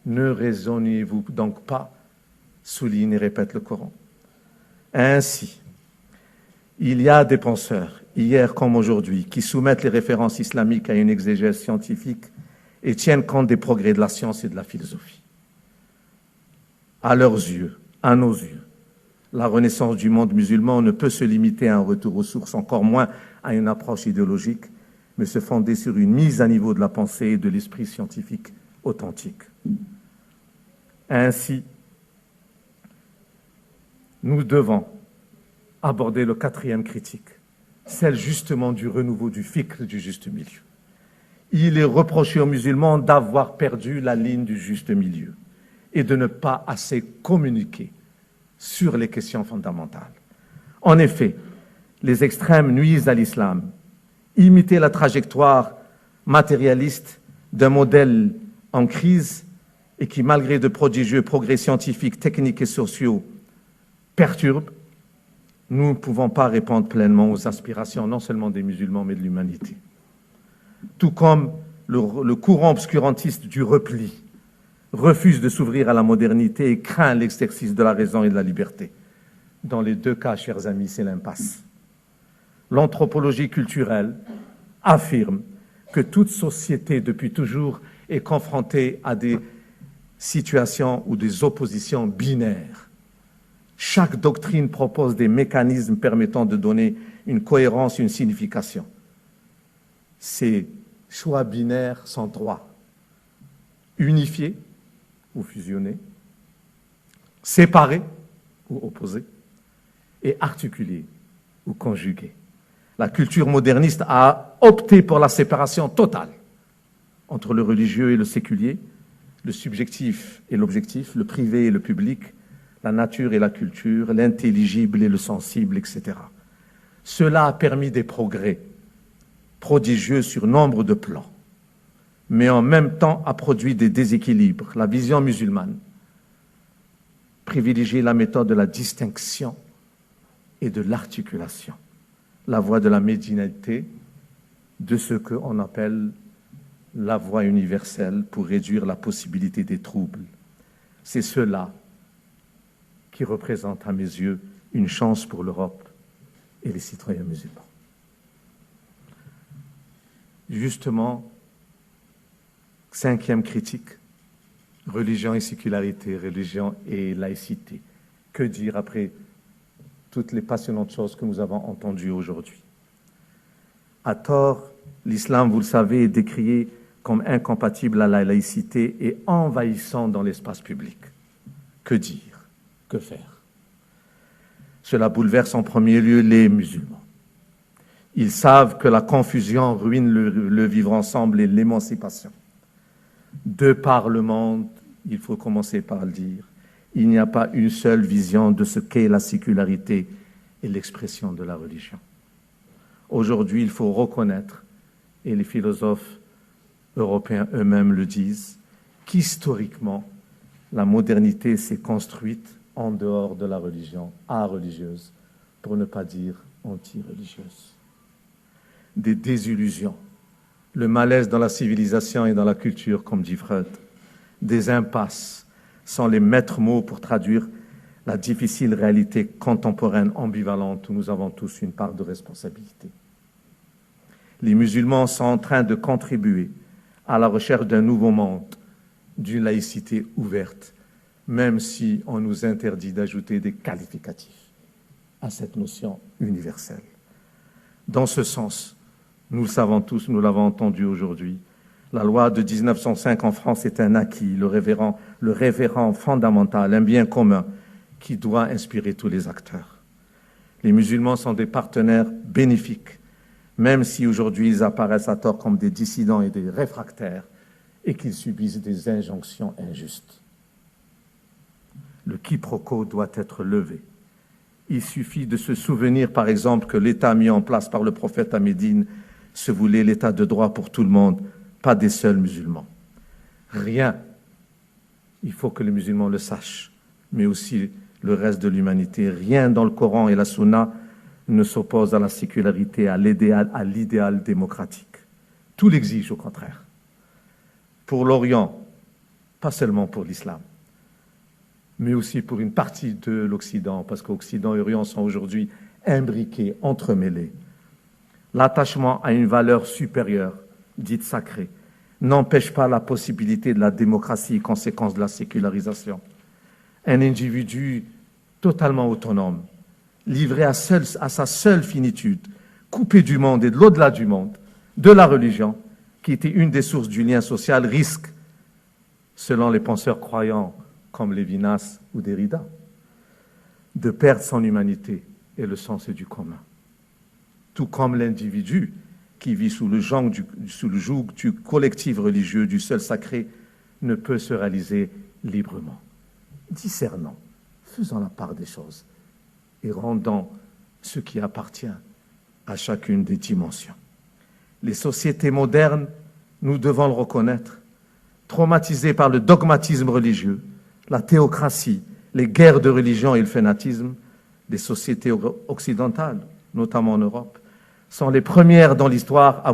Ne raisonnez-vous donc pas, souligne et répète le Coran. Ainsi, il y a des penseurs, hier comme aujourd'hui, qui soumettent les références islamiques à une exégèse scientifique et tiennent compte des progrès de la science et de la philosophie. À leurs yeux, à nos yeux, la renaissance du monde musulman ne peut se limiter à un retour aux sources, encore moins à une approche idéologique, mais se fonder sur une mise à niveau de la pensée et de l'esprit scientifique authentique. Ainsi, nous devons aborder le quatrième critique, celle justement du renouveau du fiqh du juste milieu. Il est reproché aux musulmans d'avoir perdu la ligne du juste milieu et de ne pas assez communiquer sur les questions fondamentales. En effet, les extrêmes nuisent à l'islam. Imiter la trajectoire matérialiste d'un modèle en crise et qui, malgré de prodigieux progrès scientifiques, techniques et sociaux, perturbe, nous ne pouvons pas répondre pleinement aux aspirations non seulement des musulmans, mais de l'humanité. Tout comme le courant obscurantiste du repli refuse de s'ouvrir à la modernité et craint l'exercice de la raison et de la liberté. Dans les deux cas, chers amis, c'est l'impasse. L'anthropologie culturelle affirme que toute société, depuis toujours, est confrontée à des situations ou des oppositions binaires. Chaque doctrine propose des mécanismes permettant de donner une cohérence, une signification. Ces choix binaires sont trois. Unifiés ou fusionnés, séparés ou opposés, et articulés ou conjugués. La culture moderniste a opté pour la séparation totale entre le religieux et le séculier, le subjectif et l'objectif, le privé et le public, la nature et la culture, l'intelligible et le sensible, etc. Cela a permis des progrès prodigieux sur nombre de plans, mais en même temps a produit des déséquilibres. La vision musulmane privilégie la méthode de la distinction et de l'articulation, la voie de la médianité, de ce qu'on appelle la voie universelle pour réduire la possibilité des troubles. C'est cela qui représente à mes yeux une chance pour l'Europe et les citoyens musulmans. Justement, 5e critique, religion et sécularité, religion et laïcité. Que dire après toutes les passionnantes choses que nous avons entendues aujourd'hui? À tort, l'islam, vous le savez, est décrié comme incompatible à la laïcité et envahissant dans l'espace public. Que dire? Que faire? Cela bouleverse en premier lieu les musulmans. Ils savent que la confusion ruine le vivre ensemble et l'émancipation. De par le monde, il faut commencer par le dire, il n'y a pas une seule vision de ce qu'est la sécularité et l'expression de la religion. Aujourd'hui, il faut reconnaître, et les philosophes européens eux-mêmes le disent, qu'historiquement, la modernité s'est construite en dehors de la religion, religieuse, pour ne pas dire anti-religieuse. Des désillusions, le malaise dans la civilisation et dans la culture, comme dit Freud, des impasses sont les maîtres mots pour traduire la difficile réalité contemporaine ambivalente où nous avons tous une part de responsabilité. Les musulmans sont en train de contribuer à la recherche d'un nouveau monde, d'une laïcité ouverte, même si on nous interdit d'ajouter des qualificatifs à cette notion universelle. Dans ce sens, nous le savons tous, nous l'avons entendu aujourd'hui, la loi de 1905 en France est un acquis, le révérend fondamental, un bien commun qui doit inspirer tous les acteurs. Les musulmans sont des partenaires bénéfiques, même si aujourd'hui ils apparaissent à tort comme des dissidents et des réfractaires et qu'ils subissent des injonctions injustes. Le quiproquo doit être levé. Il suffit de se souvenir, par exemple, que l'État mis en place par le prophète à Médine se voulait l'État de droit pour tout le monde, pas des seuls musulmans. Rien, il faut que les musulmans le sachent, mais aussi le reste de l'humanité, rien dans le Coran et la Sunna ne s'oppose à la sécularité, à l'idéal démocratique. Tout l'exige au contraire. Pour l'Orient, pas seulement pour l'islam, mais aussi pour une partie de l'Occident, parce qu'Occident et Orient sont aujourd'hui imbriqués, entremêlés. L'attachement à une valeur supérieure, dite sacrée, n'empêche pas la possibilité de la démocratie, conséquence de la sécularisation. Un individu totalement autonome, livré à sa seule finitude, coupé du monde et de l'au-delà du monde, de la religion, qui était une des sources du lien social, risque, selon les penseurs croyants comme Lévinas ou Derrida, de perdre son humanité et le sens du commun. Tout comme l'individu qui vit sous le joug du collectif religieux, du seul sacré, ne peut se réaliser librement. Discernons, faisons la part des choses et rendons ce qui appartient à chacune des dimensions. Les sociétés modernes, nous devons le reconnaître, traumatisées par le dogmatisme religieux, la théocratie, les guerres de religion et le fanatisme, les sociétés occidentales, notamment en Europe, sont les premières dans l'histoire à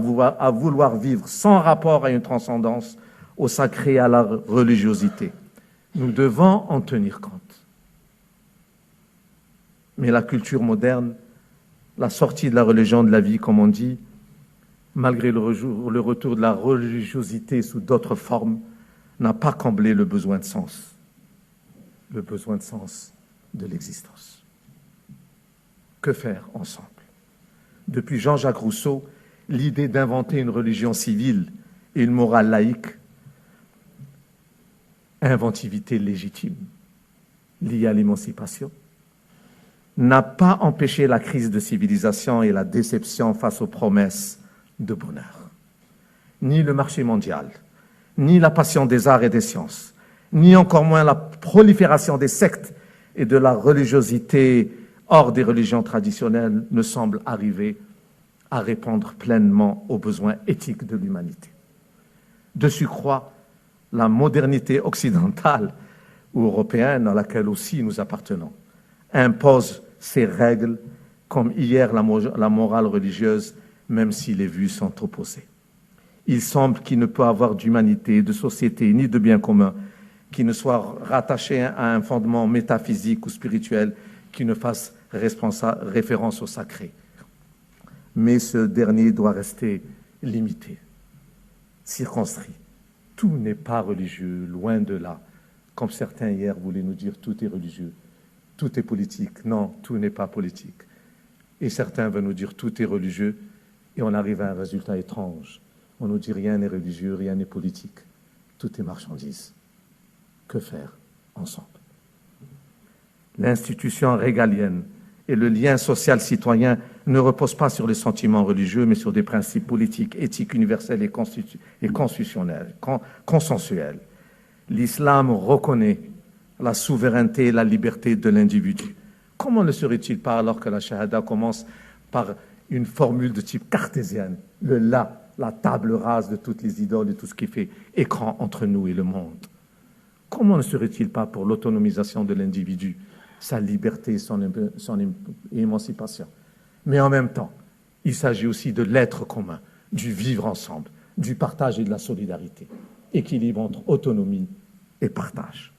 vouloir vivre sans rapport à une transcendance, au sacré et à la religiosité. Nous devons en tenir compte. Mais la culture moderne, la sortie de la religion de la vie, comme on dit, malgré le retour de la religiosité sous d'autres formes, n'a pas comblé le besoin de sens de l'existence. Que faire ensemble? Depuis Jean-Jacques Rousseau, l'idée d'inventer une religion civile et une morale laïque, inventivité légitime liée à l'émancipation, n'a pas empêché la crise de civilisation et la déception face aux promesses de bonheur. Ni le marché mondial, ni la passion des arts et des sciences, ni encore moins la prolifération des sectes et de la religiosité hors des religions traditionnelles ne semblent arriver à répondre pleinement aux besoins éthiques de l'humanité. De surcroît, la modernité occidentale ou européenne, à laquelle aussi nous appartenons, impose ses règles, comme hier la morale religieuse, même si les vues sont opposées. Il semble qu'il ne peut y avoir d'humanité, de société, ni de bien commun qui ne soit rattaché à un fondement métaphysique ou spirituel qui ne fasse référence au sacré. Mais ce dernier doit rester limité, circonscrit. Tout n'est pas religieux, loin de là. Comme certains hier voulaient nous dire tout est religieux, tout est politique. Non, tout n'est pas politique. Et certains veulent nous dire tout est religieux et on arrive à un résultat étrange. On nous dit rien n'est religieux, rien n'est politique. Tout est marchandise. Que faire ensemble? L'institution régalienne et le lien social citoyen ne reposent pas sur les sentiments religieux, mais sur des principes politiques, éthiques, universels et consensuels. L'islam reconnaît la souveraineté et la liberté de l'individu. Comment ne serait-il pas alors que la shahada commence par une formule de type cartésienne, le là, la table rase de toutes les idoles et tout ce qui fait écran entre nous et le monde? Comment ne serait-il pas pour l'autonomisation de l'individu, sa liberté, son émancipation? Mais en même temps, il s'agit aussi de l'être commun, du vivre ensemble, du partage et de la solidarité. Équilibre entre autonomie et partage.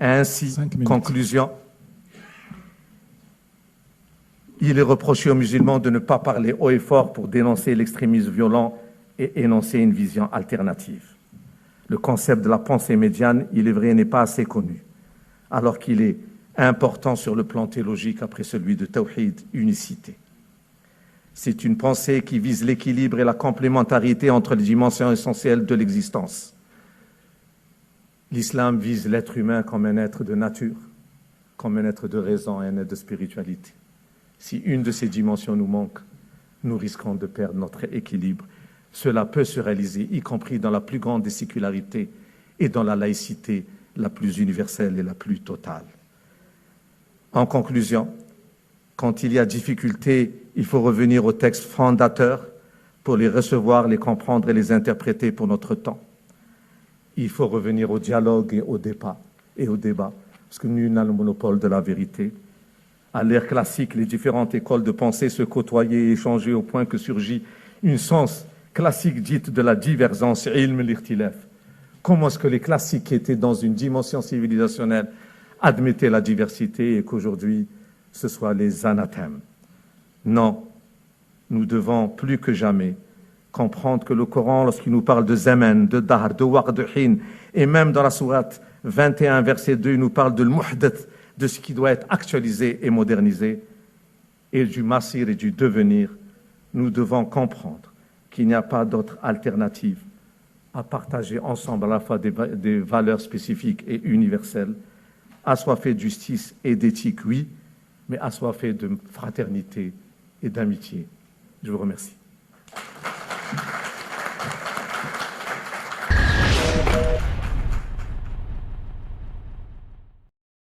Ainsi, conclusion, il est reproché aux musulmans de ne pas parler haut et fort pour dénoncer l'extrémisme violent et énoncer une vision alternative. Le concept de la pensée médiane, il est vrai, n'est pas assez connu, alors qu'il est important sur le plan théologique après celui de Tawhid, unicité. C'est une pensée qui vise l'équilibre et la complémentarité entre les dimensions essentielles de l'existence. L'islam vise l'être humain comme un être de nature, comme un être de raison et un être de spiritualité. Si une de ces dimensions nous manque, nous risquons de perdre notre équilibre. Cela peut se réaliser, y compris dans la plus grande des sécularités et dans la laïcité la plus universelle et la plus totale. En conclusion, quand il y a difficulté, il faut revenir aux textes fondateurs pour les recevoir, les comprendre et les interpréter pour notre temps. Il faut revenir au dialogue et au débat, parce que nul n'a le monopole de la vérité. À l'ère classique, les différentes écoles de pensée se côtoyaient et échangeaient au point que surgit une science classique dite de la divergence, ilm al-ikhtilaf. Comment est-ce que les classiques qui étaient dans une dimension civilisationnelle admettaient la diversité et qu'aujourd'hui, ce soit les anathèmes? Non, nous devons plus que jamais comprendre que le Coran, lorsqu'il nous parle de zaman, de dahr, de waqt, de hin, et même dans la sourate 21, verset 2, il nous parle de l'muhdath, de ce qui doit être actualisé et modernisé, et du masir et du devenir. Nous devons comprendre qu'il n'y a pas d'autre alternative à partager ensemble à la fois des valeurs spécifiques et universelles, assoiffées de justice et d'éthique, oui, mais assoiffées de fraternité et d'amitié. Je vous remercie.